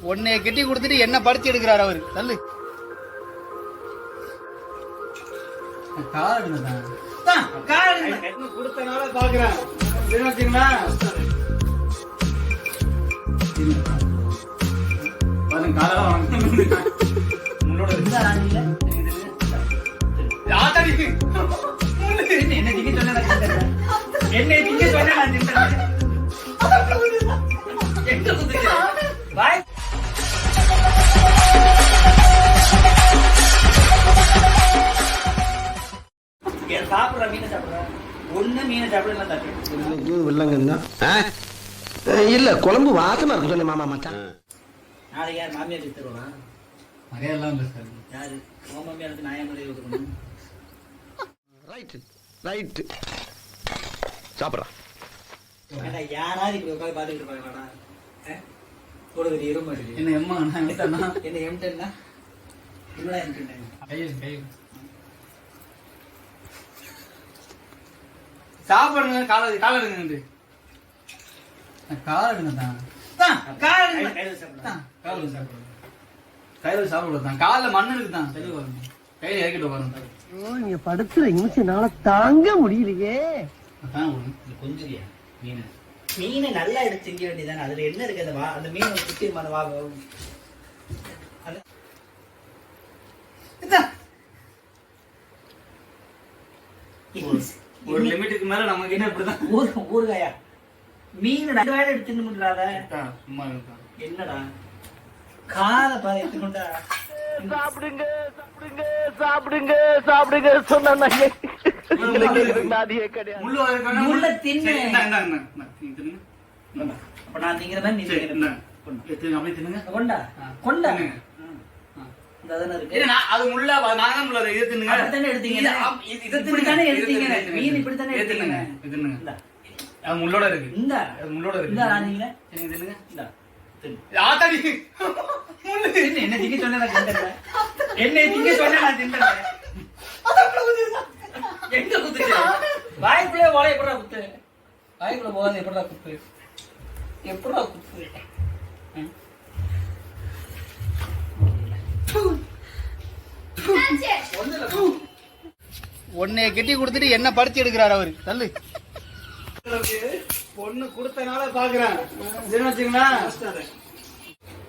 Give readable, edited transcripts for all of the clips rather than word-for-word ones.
உன்னைய கெட்டி கொடுத்துட்டு என்ன படிச்சு எடுக்கிறாரு அவரு. தள்ளு. கார் கொடுத்தனால பாக்குறேன். சாப்பிடுற மீனை சாப்பிடுற ஒண்ணு மீனை சாப்பிட இல்ல குழம்பு வாசமா இருக்கு சொன்ன மாமா மச்சான். நாளைக்கு யார் மாமியார் தருவா? மரியாதைலாம் பேசுறாரு. யாரு உன் மாமியாருக்கு நான் ஏன் மரியாதை கொடுக்கணும்? ரைட் ரைட் சாப்பிட்றான். யாராவது இப்படி உட்காந்து பாத்துக்கிட்டு இருப்பாங்களாடா? ஒரு எறும்பு என்ன எம்மா என்ன எம்டன்னா என்னடா எம்டன் சாப்பிடுங்க. கால எடுங்க. கால எடுங்க கையில சாப்பிடுதான். கால மண்ணு இருக்குதான். கையில இறக்கிட்டு பாருங்க. நீங்க படுத்துற நிமிஷம்னால தாங்க முடியலையே. கொஞ்சம் மீனை நல்லா எடுத்து திங்க வேண்டியதானே. அதுல என்ன இருக்கு? அந்த மீன் சுத்தி ஒரு லிமிட்டுக்கு மேல நமக்கு என்ன இப்படிதான் ஊறுகாயா மீன் எடுத்து தின்னு முடியாத சும்மா என்னடா காலை பாரு எடுத்துக்கொண்டா. சாப்பிடுங்க சாப்பிடுங்க சாப்பிடுங்க சாப்பிடுங்க சொன்ன முள்ள தின்னு. அப்ப நான் திங்கிறதா நீ தின்னுங்க. கொண்டா கொண்டா அது முள்ள நாங்க முள்ள இது தின்னுங்க. அப்படித்தானே எடுத்தீங்க. இப்படித்தானே எடுத்தீங்க. மீன் இப்படித்தானே எடுத்தீங்க. இதுங்க அது முள்ளோட இருக்கு. இந்த முள்ளோட இருக்கு. இந்த ராணிங்க நீங்க தின்னுங்க. இந்த ஆத்தாடி முள்ள என்ன திங்க சொன்னா நான் தின்றேன். என்ன திங்க சொன்னா நான் தின்றேன். எங்க குத்துச்சு? வாய்க்குள்ளே வாழை எப்படா குத்து? வாய்க்குள்ள போகாது எப்படா குத்து? எப்படா குத்து? உன்னைய கெட்டி கொடுத்துட்டு என்ன படிச்சு எடுக்கிறாரு அவரு. தள்ளு. பொண்ணு கொடுத்தனால பாக்குறேன்.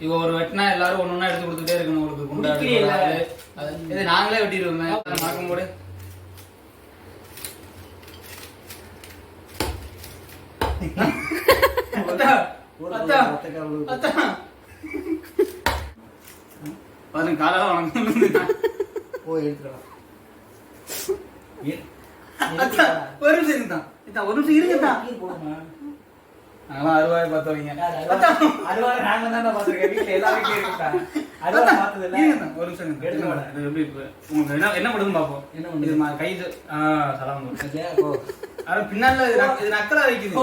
இவ ஒரு வெட்டினா எல்லாரும் ஒண்ணு எடுத்து கொடுத்துட்டே இருக்கணும். உங்களுக்கு இது நாங்களே வெட்டிடுவோமே. மறக்க போடு. பாருங்க காலால போய் எடுத்துக்கலாம். ஒரு நிமிஷம் இருக்குதான். ஒரு நிமிஷம் இருக்குதான். அதெல்லாம் 60 பார்த்தவங்க. 60 நாங்க தான் பாத்துருக்கேன். வீட்டுல எல்லா வீட்லயும் இருக்காங்க. 60 பார்த்தது இல்ல. ஒரு நிமிஷம் எடுத்துக்கலாம். இது எப்படி உங்களுக்கு என்ன பண்ணுதுன்னு பாப்போம். இது கை சலாம். அது பின்னால இது நக்கலா வைக்குது.